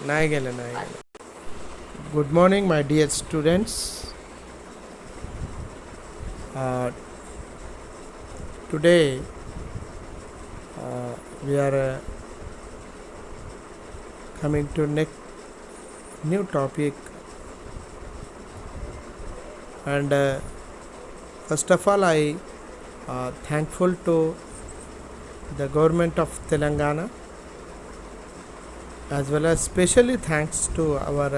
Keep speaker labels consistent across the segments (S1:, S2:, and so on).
S1: नाही गेलं. Good morning, my dear students. Today we are coming to next new topic, and first of all, I thankful to the government of Telangana, as well as specially thanks to our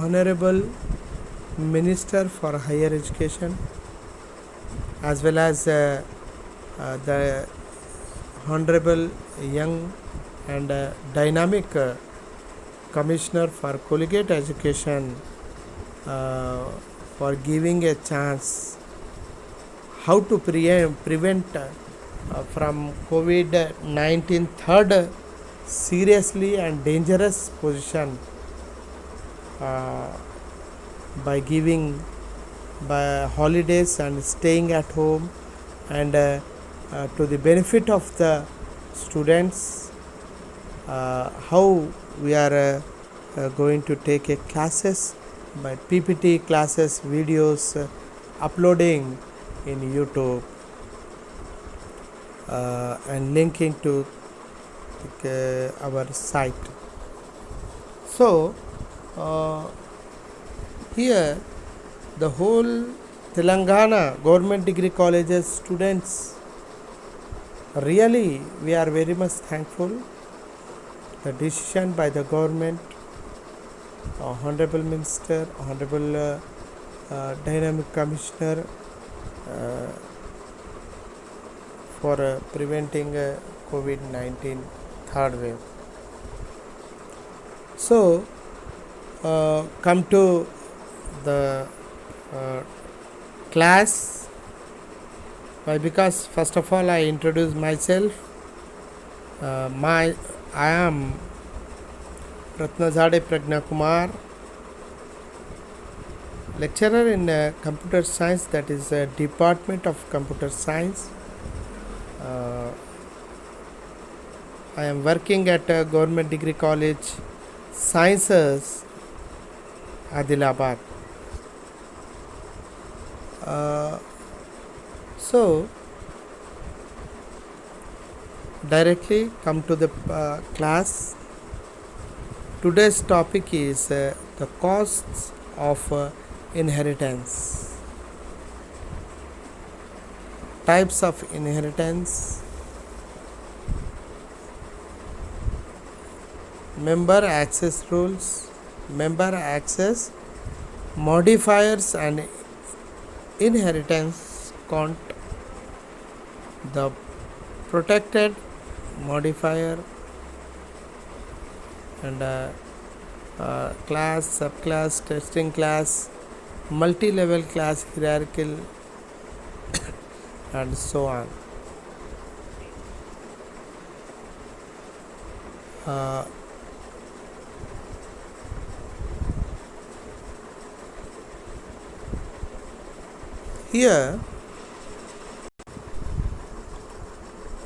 S1: Honorable Minister for Higher Education, as well as the Honorable Young and Dynamic Commissioner for Collegiate Education for giving a chance how to prevent from COVID-19 third seriously and dangerous position by giving by holidays and staying at home, and to the benefit of the students, how we are going to take a classes by PPT classes videos uploading in YouTube and linking to our site. So here the whole Telangana government degree colleges students, really we are very much thankful the decision by the government, Honorable Minister, Honorable Dynamic Commissioner for preventing COVID-19 third wave. So come to the class. Why? Because first of all I introduce myself. I am Ratnazade Pragna Kumar, lecturer in computer science, that is Department of Computer Science. I am working at Government Degree College Sciences, Adilabad. So directly come to the class. Today's topic is the costs of inheritance. Types of inheritance, member access rules, member access, modifiers and inheritance count, the protected modifier, and class, subclass, testing class, multi-level class, hierarchical, and so on. Here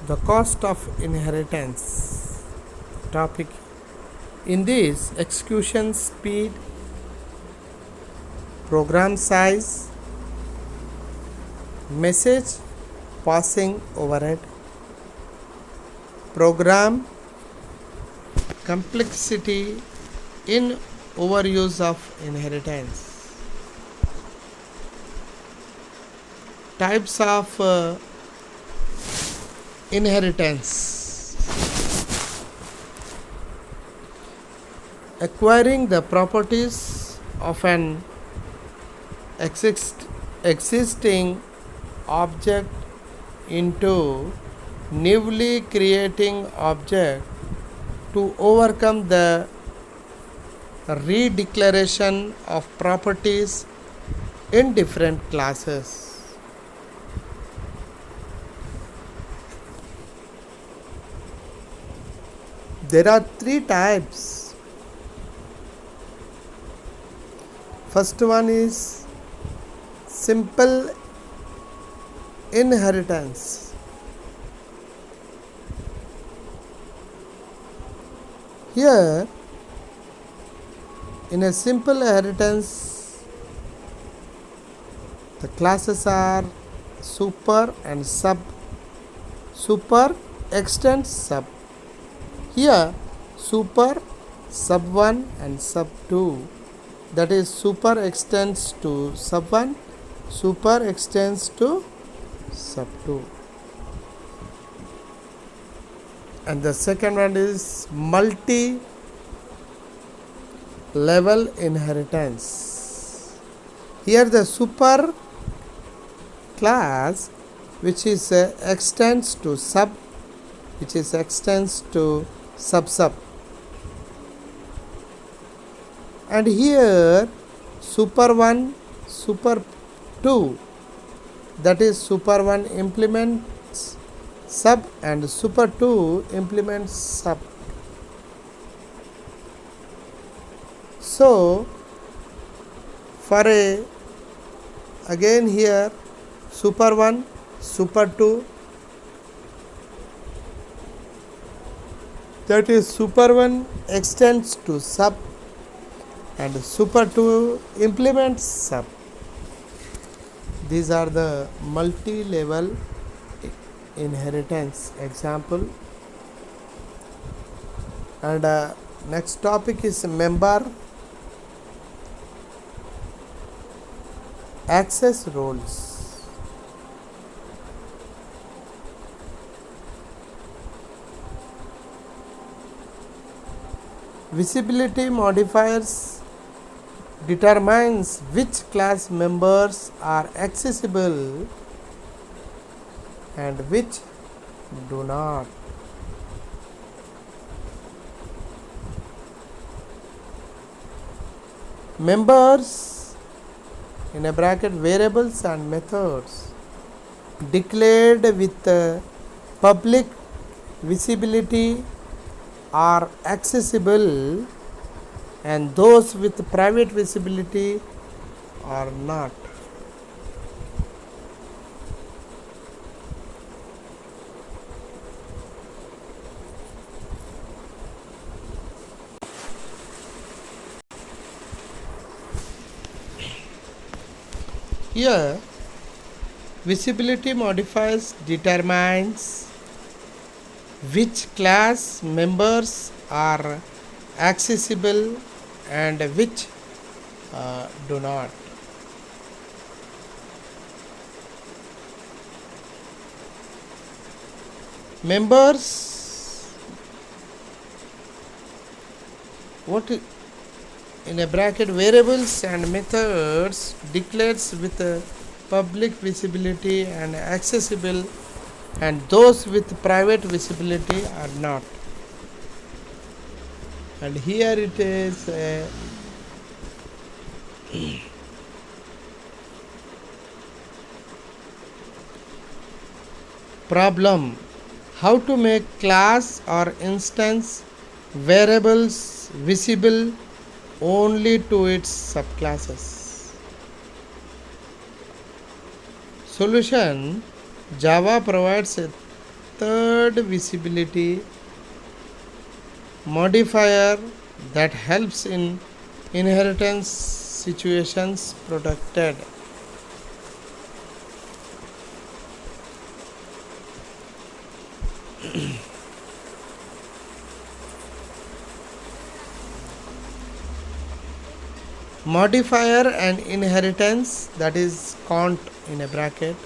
S1: the cost of inheritance topic. In this, execution speed, program size, message passing overhead, program complexity in overuse of inheritance, types of inheritance, acquiring the properties of an existing object into newly creating object to overcome the redeclaration of properties in different classes. There are three types. First one is simple inheritance. Here, in a simple inheritance, the classes are super and sub. Super extends sub. Here, super, sub 1 and sub 2. That is, super extends to sub 1, super extends to sub 2. And the second one is multi level inheritance. Here the super class which is extends to sub, which is extends to sub sub. And here super 1, super 2, that is super 1 implements sub and super 2 implements sub. So for a, again here super 1, super 2, that is super 1 extends to sub and super 2 implements sub. These are the multi-level inheritance example. And next topic is member access roles. Visibility modifiers determines which class members are accessible and which do not. Members in a bracket variables and methods declared with public visibility are accessible and those with private visibility are not. Here, visibility modifiers determines which class members are accessible and which do not. Members, what in a bracket variables and methods declares with public visibility and accessible and those with private visibility are not. And here it is a problem how to make class or instance variables visible only to its subclasses. Solution: Java provides a third visibility modifier that helps in inheritance situations protected. Modifier and inheritance, that is cont in a bracket.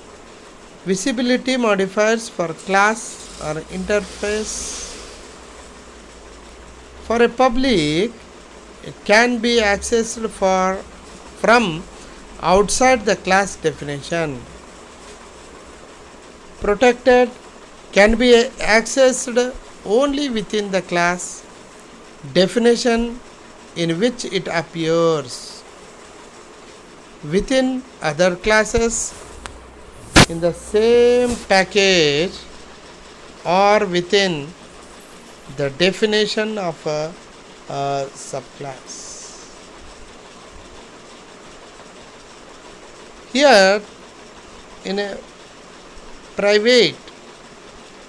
S1: Visibility modifiers for class or interface. For a public, it can be accessed from outside the class definition. Protected can be accessed only within the class definition in which it appears. Within other classes in the same package or within the definition of a subclass. Here in a private,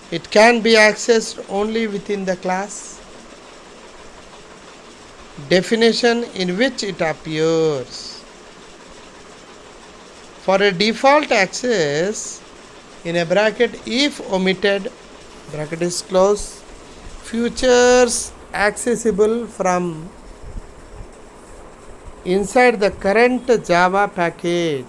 S1: it can be accessed only within the class. definition in which it appears. For a default access in a bracket, if omitted, bracket is closed, features accessible from inside the current Java package.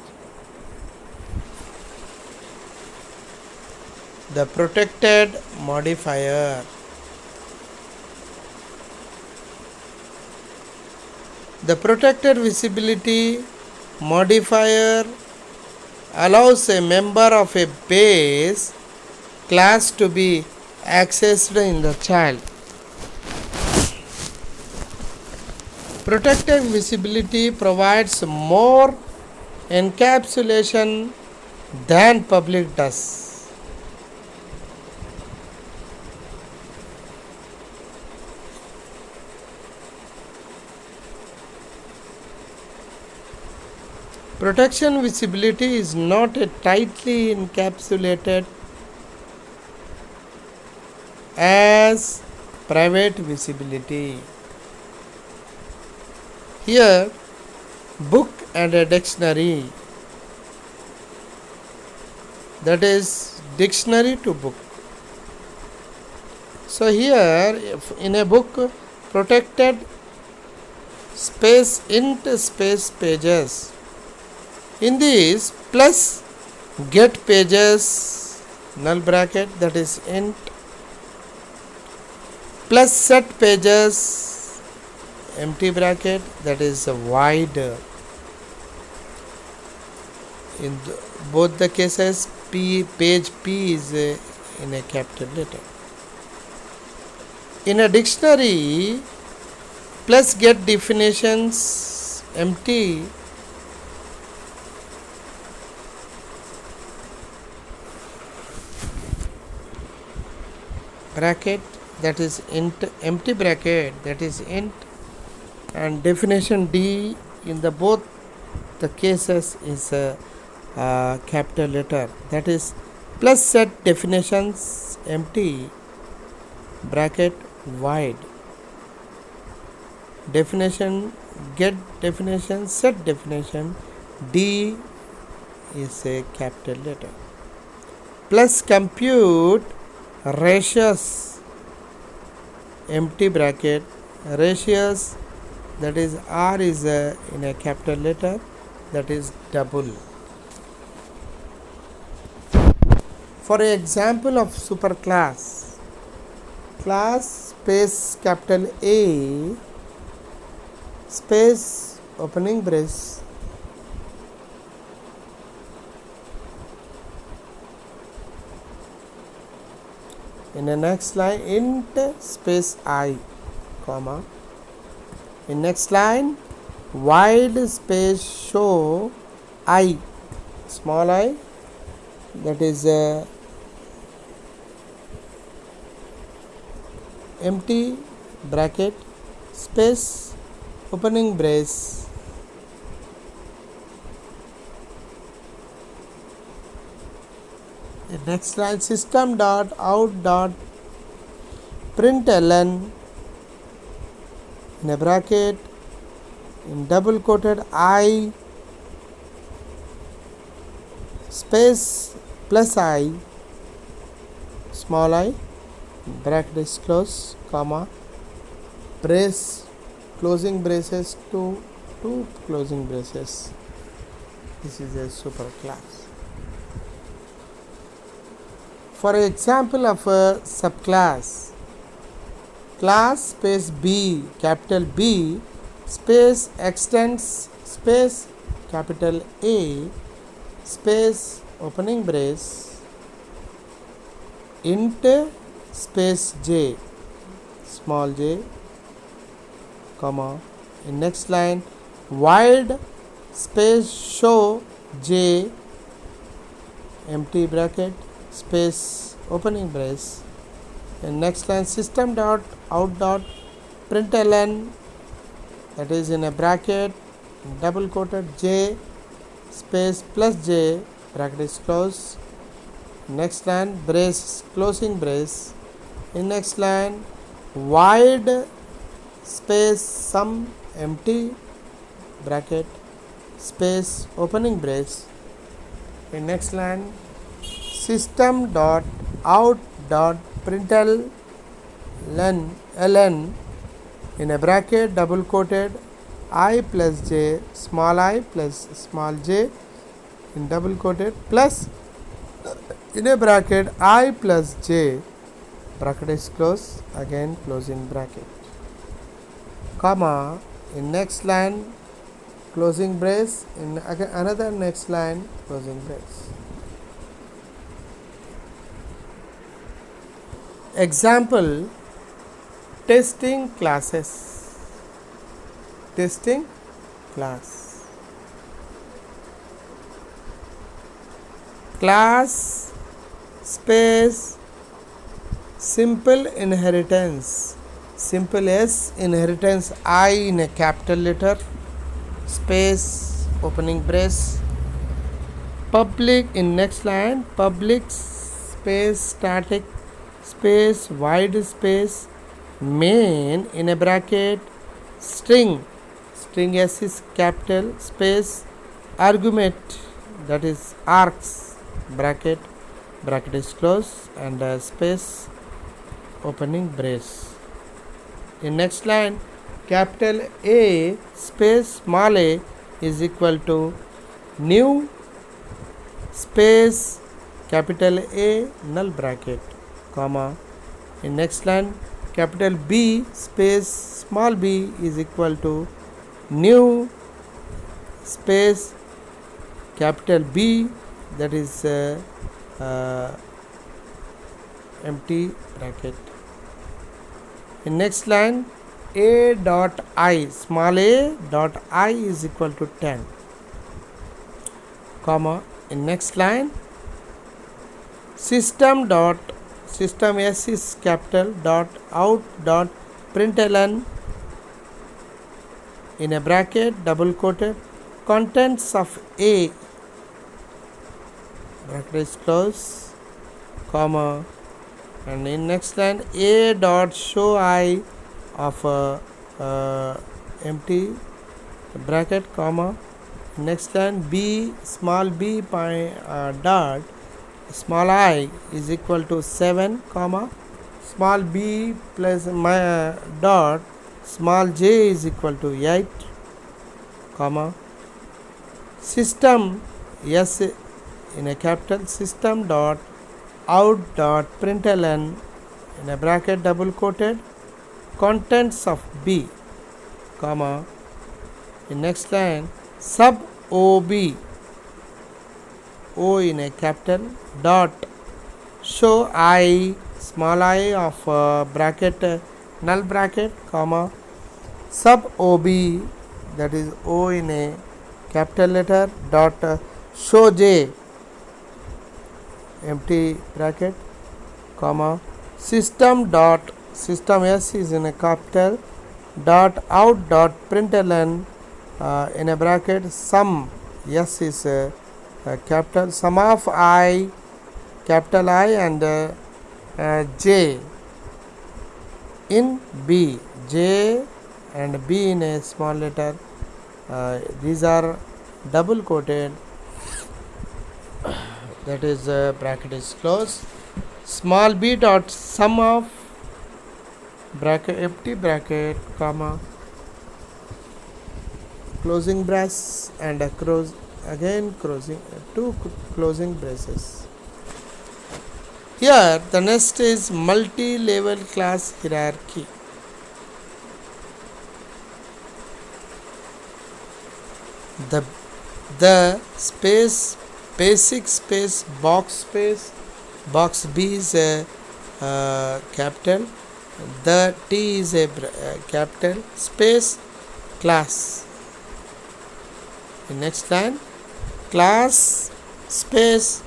S1: The protected modifier. The protected visibility modifier allows a member of a base class to be accessed in the child. Protected visibility provides more encapsulation than public does. Protection visibility is not a tightly encapsulated as private visibility. Here, book and a dictionary, that is dictionary to book. So here in a book, protected space int space pages. In this plus get pages null bracket, that is int, plus set pages empty bracket, that is void. In both the cases, page P is in a capital letter. In a dictionary, plus get definitions empty bracket, that is int, empty bracket, that is int, and definition D in the both the cases is a capital letter, that is plus set definitions empty bracket void. Definition get definition set definition D is a capital letter. Plus compute ratios empty bracket, ratios, that is R is in a capital letter, that is double. For an example of superclass, class space capital A space opening brace in the next line int space I comma, in next line void space show I small I, that is empty bracket space opening brace, next line system dot out dot println in a bracket in double quoted I space plus I small I, bracket is close, comma, brace closing braces to two closing braces. This is a superclass. For example of a subclass, class space B capital B space extends space capital A space opening brace int space J small j comma, in next line void space show J empty bracket space opening brace, and next line system dot out dot println, that is in a bracket double quoted J space plus J bracket is closed, next line brace closing brace, in next line void space sum empty bracket space opening brace. In next line, system dot out dot println ln in a bracket double quoted I plus j small j in double quoted plus in a bracket I plus j bracket is closed, again closing bracket, comma, in next line closing brace, in another next line closing brace. Example, testing classes, testing class, class space simple inheritance, simple S inheritance I in a capital letter space opening brace, public in next line public space static space wide space main in a bracket string S is capital space argument, that is args bracket is closed and space opening brace. In next line, capital A space small a is equal to new space capital A null bracket, comma, in next line capital B space small b is equal to new space capital B, that is empty bracket. In next line, a dot I small a dot I is equal to 10, comma, in next line system S is capital dot out dot println in a bracket double quoted contents of A bracket is closed, comma, and in next line A dot show I of empty bracket, comma, next line B small b dot small I is equal to 7, comma, small b plus dot small j is equal to 8, comma, system S in a capital system dot out dot println in a bracket double quoted contents of B, comma, in next line sub ob O in a capital dot show I small I of bracket null bracket, comma, sub ob, that is O in a capital letter dot show j empty bracket, comma, system S is in a capital dot out dot println in a bracket sum S is capital sum of I capital I and j in B, j and B in a small letter, these are double quoted, that is bracket is closed, small b dot sum of bracket empty bracket, comma, closing brace and again closing two closing braces. Here the next is multi-level class hierarchy. The space basic space box B is a capital, the T is a capital space class. In next line class space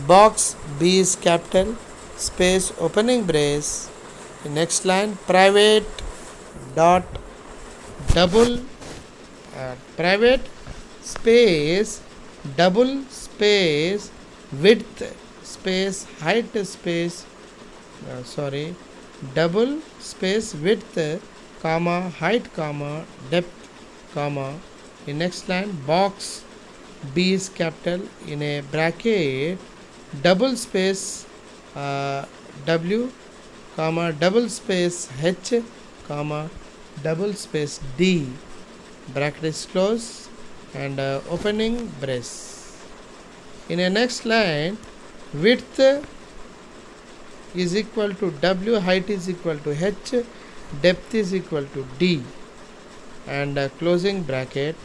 S1: box B is capital space opening brace. In next line private dot double private space double space width space height space double space width comma height comma depth comma in next line box B is capital in a bracket double space W comma double space H comma double space D, bracket is closed and opening brace. In a next line width is equal to W, height is equal to H, depth is equal to D and closing bracket.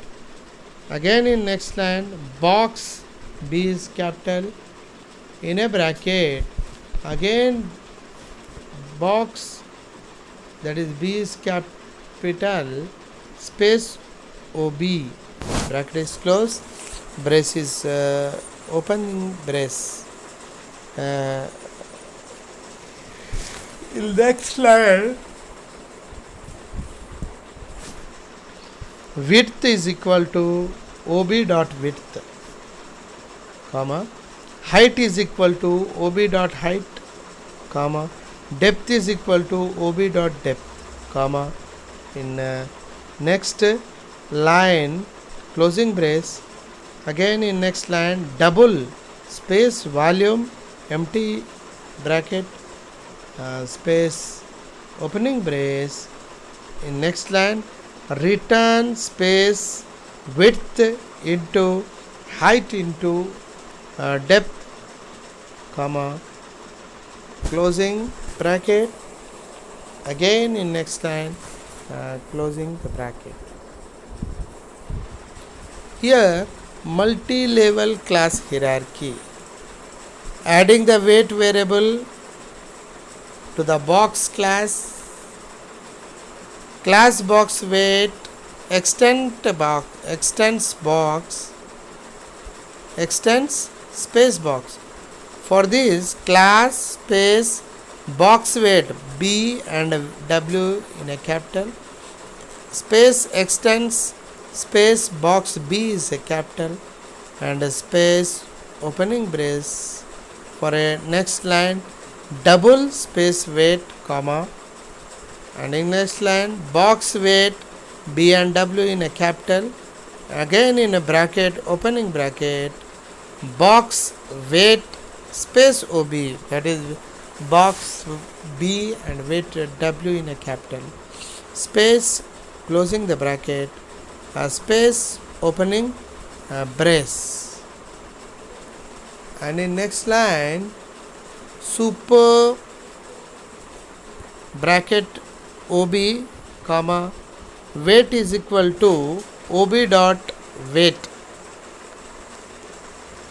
S1: Again in next line box B is capital in a bracket again box that is B is capital space OB, bracket is closed, brace is open brace. In next line width is equal to OB dot width comma height is equal to OB dot height comma depth is equal to OB dot depth comma in next line closing brace. Again in next line double space volume empty bracket space opening brace. In next line return space width into height into depth comma closing bracket. Again in next line closing the bracket. Here multi-level class hierarchy. Adding the weight variable to the box class box weight extends space box. For this class space box weight B and W in a capital space extends space box B is a capital and a space opening brace. For a next line double space weight comma and in next line box weight B and W in a capital again in a bracket opening bracket box weight space OB, that is box B and weight W in a capital space closing the bracket space opening brace. And in next line super bracket OB comma weight is equal to OB dot weight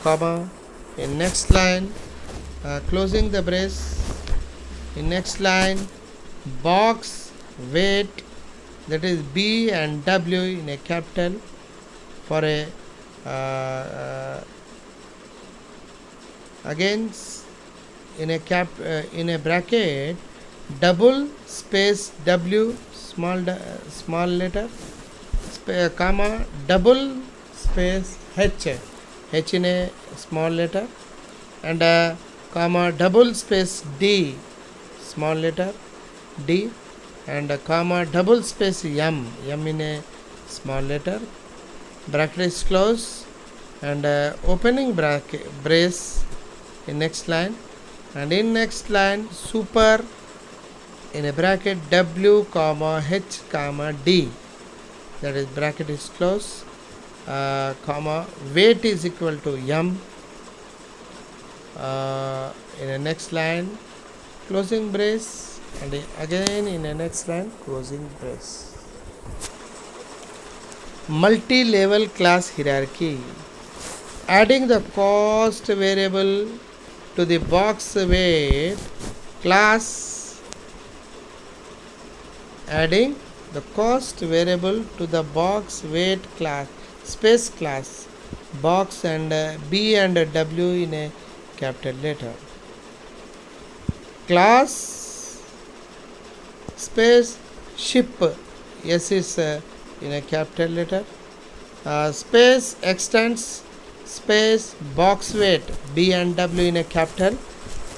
S1: comma in next line closing the brace. In next line box weight that is B and W in a capital for a again in a bracket double space W small letter comma double space H in a small letter and comma double space D small letter D and comma double space M in a small letter, bracket is closed and opening bracket brace in next line. And in next line super in a bracket W comma H comma D, that is bracket is closed comma weight is equal to M in a next line closing brace and again in the next line closing brace. Multi-level class hierarchy. Adding the cost variable to the box weight class, adding the cost variable to the box weight class space class box and B and W in a capital letter. Class space ship S is in a capital letter space extends space box weight B and W in a capital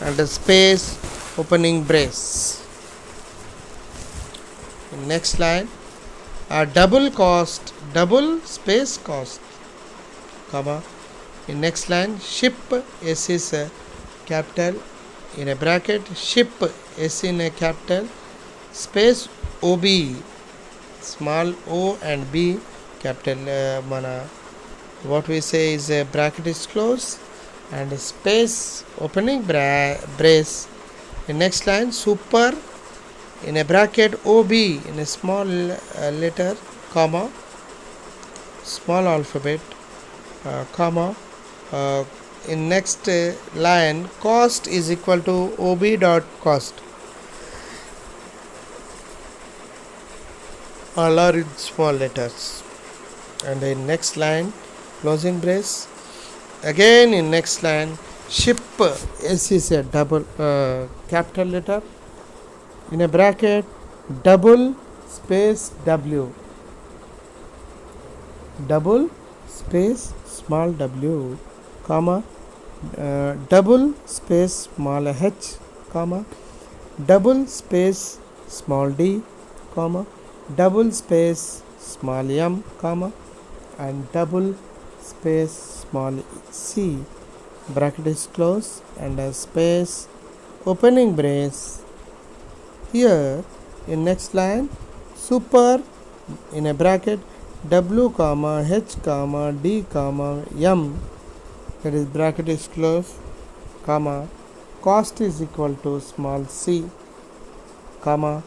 S1: and a space opening brace. Next line, double cost, double space cost, comma. In next line, ship, S is capital, in a bracket, ship, S in a capital, space OB, small o and b, capital what we say is a bracket is closed, and space opening brace. In next line, super, in a bracket OB in a small letter, comma, small alphabet, comma. In next line, cost is equal to OB dot cost. All are in small letters. And in next line, closing brace. Again in next line, ship, S is a double capital letter, in a bracket, double space W, double space small w, comma, double space small h, comma, double space small d, comma, double space small m, comma, and double space small c, bracket is closed, and a space opening brace. Here in next line, super, in a bracket, w comma h comma d comma m, that is bracket is closed, comma, cost is equal to small c, comma,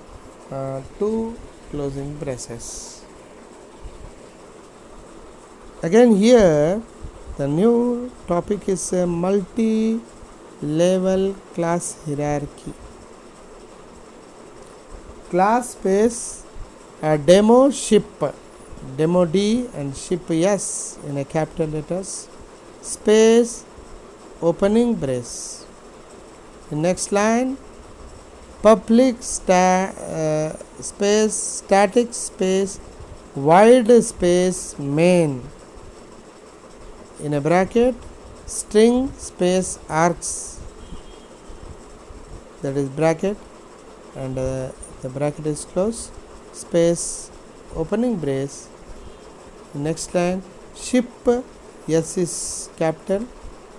S1: two closing braces. Again here the new topic is a multi-level class hierarchy. Class space demo ship, demo D and ship S in a capital letters, space opening brace. The next line, public space static space wide space main, in a bracket, string space arcs, that is bracket, and the bracket is closed, space opening brace. Next line, ship, S is capital,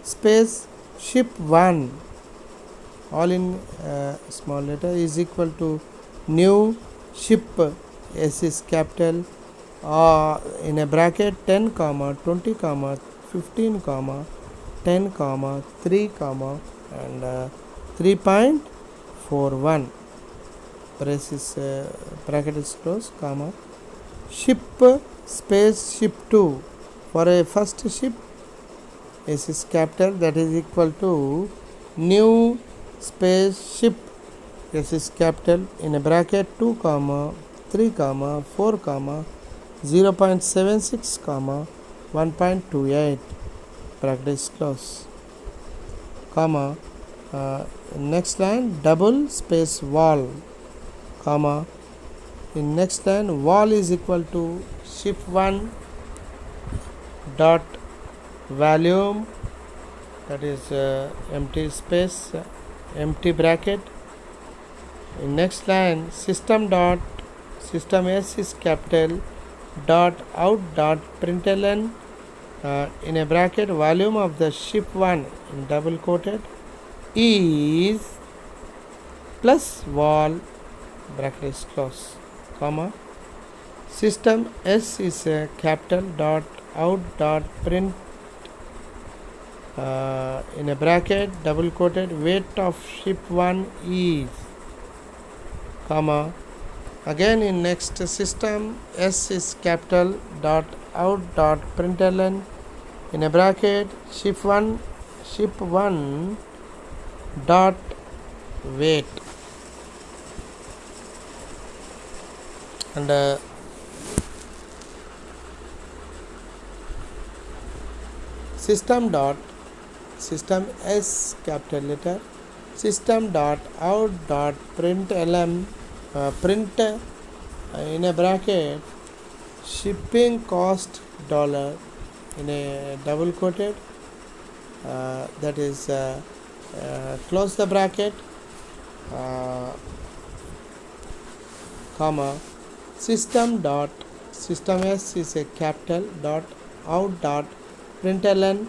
S1: space ship 1, all in small letter, is equal to new ship, S is capital, in a bracket 10 comma 20 comma 15 comma 10 comma 3 comma and 3.41, brace is bracket is closed, comma, ship space ship 2, for a first ship, S is capital, that is equal to new space ship, S is capital, in a bracket 2 comma 3 comma 4 comma 0.76 comma 1.28, bracket is closed, comma, next line, double space wall, comma, in next line, wall is equal to ship 1 dot volume, that is empty space, empty bracket. In next line, system dot, system S is capital, dot out dot println, in a bracket, volume of the ship 1 in double quoted is plus wall, bracket is closed, comma, system S is a capital, dot out dot print, in a bracket double quoted, weight of ship 1 is, comma, again in next system S is capital, dot out dot println, in a bracket ship 1 dot weight, and system dot, system S capital letter, system dot out dot print print, in a bracket shipping cost dollar, in a double quoted, that is close the bracket, comma, system s is a capital dot out dot println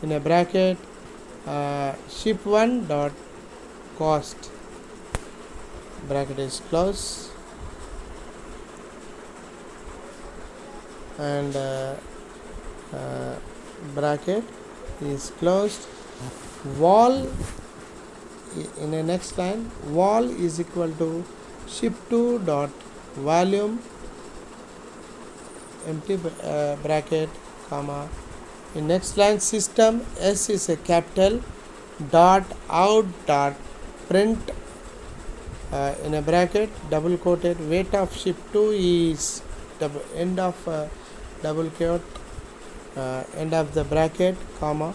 S1: in a bracket ship1 dot cost, bracket is closed, and bracket is closed. Wall in the next line, wall is equal to ship2 dot volume empty bracket comma. In next line, system s is a capital dot out dot print in a bracket double quoted weight of ship2 is end of double quote end of the bracket comma.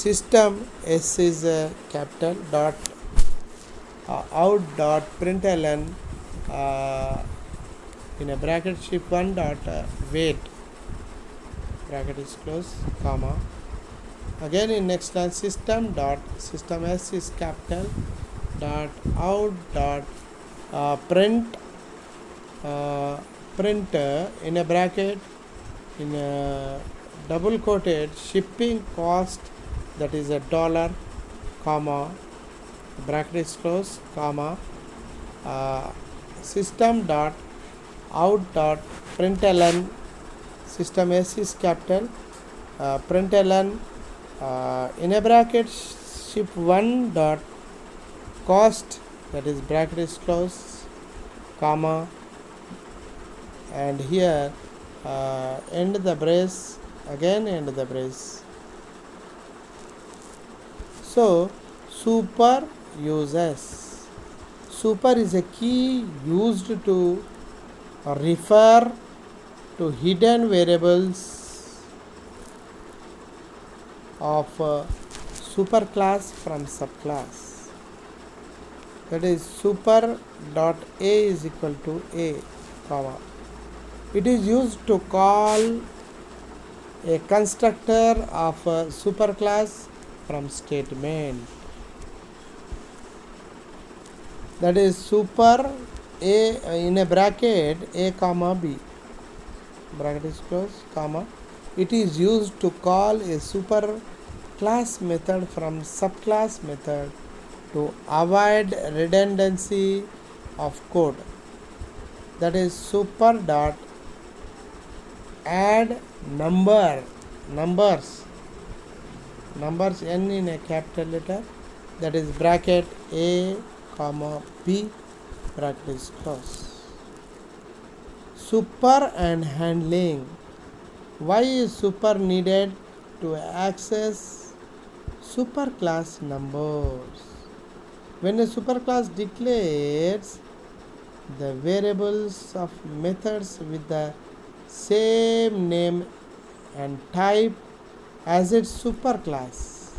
S1: System s is a capital dot out dot println in a bracket ship1 dot weight, bracket is closed comma. Again in next line, system s is capital dot out dot print in a bracket in a double quoted shipping cost, that is a dollar comma, bracket is closed comma. System dot out dot println, system s is capital println in a bracket ship1 dot cost, that is bracket is closed comma, and here end the brace, again end the brace. So super uses, super is a key used to refer to hidden variables of superclass from subclass, that is super dot a is equal to a comma. It is used to call a constructor of a superclass from statement, that is super a in a bracket a comma b, bracket is closed comma. It is used to call a super class method from subclass method to avoid redundancy of code, that is super dot add numbers n in a capital letter, that is bracket a comma b, bracket is closed. Super and handling. Why is super needed? To access superclass numbers. When a superclass declares the variables of methods with the same name and type as its superclass,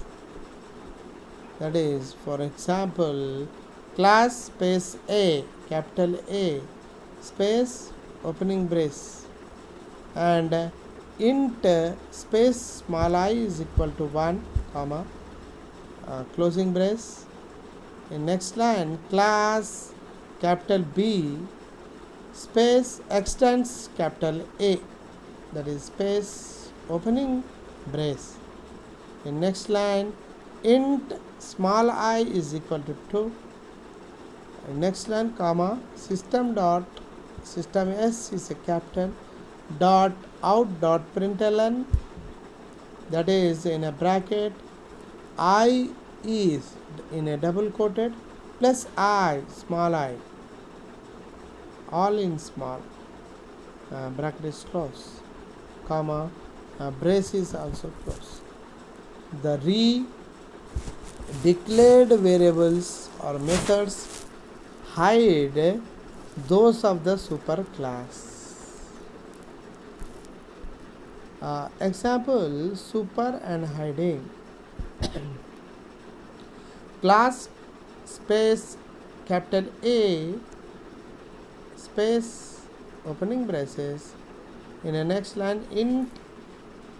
S1: that is, for example, class space a, capital A space opening brace, and int space small I is equal to 1 comma closing brace. In next line, class capital B space extends capital A, that is space opening brace. In next line, int small I is equal to 2. In next line, comma, system s is a capital dot out dot println, that is in a bracket I is in a double quoted plus I small I, all in small, bracket is closed comma, brace is also closed. The declared variables or methods hide those of the superclass. Example, super and hiding. Class space capital A space opening braces, in the next line int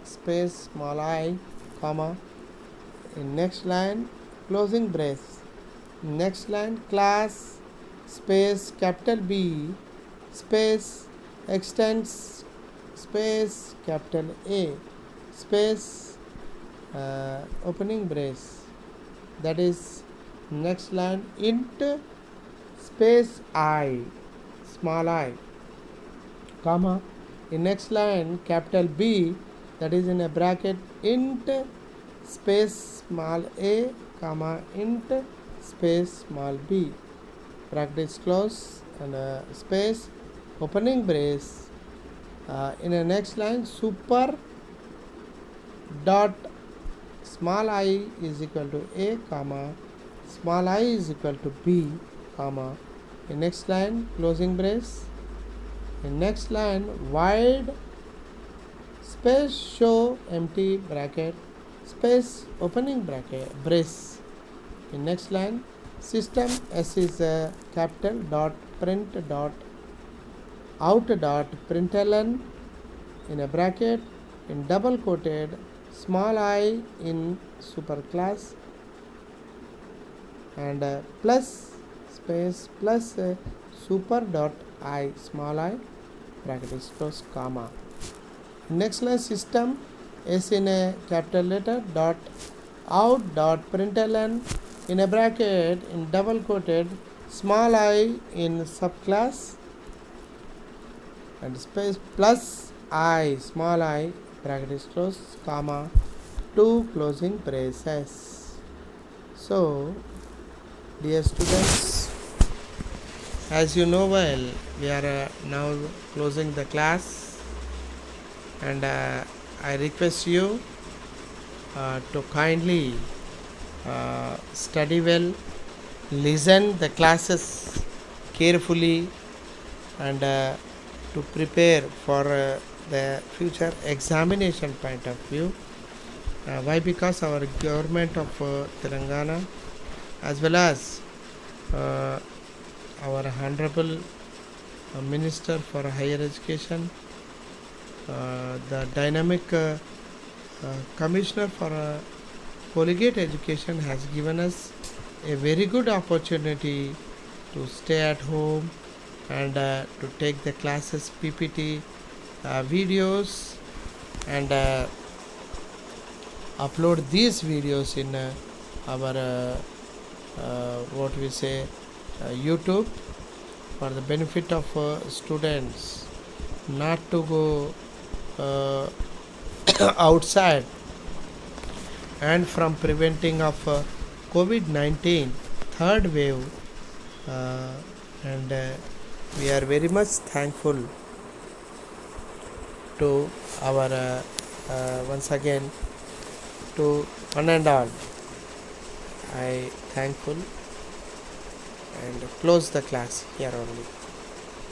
S1: space small I comma, in next line closing brace, next line class space capital B space extends space capital A space opening brace, that is next line int space I small I comma in next line capital B, that is in a bracket int space small a comma int space small b, bracket is close and space opening brace in the next line super dot small I is equal to a comma small I is equal to b comma in next line closing brace, in next line wide space show empty bracket space opening bracket brace, in next line system s is a capital dot print dot out dot println in a bracket in double quoted small I in super class and plus space plus super dot I small I bracket is close comma. Next line system s in a capital letter dot out dot println in a bracket in double quoted small I in subclass and space plus I small I bracket is close comma two closing braces. So dear students, as you know well, we are now closing the class, and I request you to kindly study well, listen the classes carefully, and to prepare for the future examination point of view. Why? Because our government of Telangana, as well as our honorable minister for higher education, the dynamic commissioner for collegiate education has given us a very good opportunity to stay at home and to take the classes PPT videos and upload these videos in our what we say YouTube, for the benefit of students not to go outside, and from preventing of COVID-19 third wave, and we are very much thankful to our once again to one and all. I thankful and close the class here only.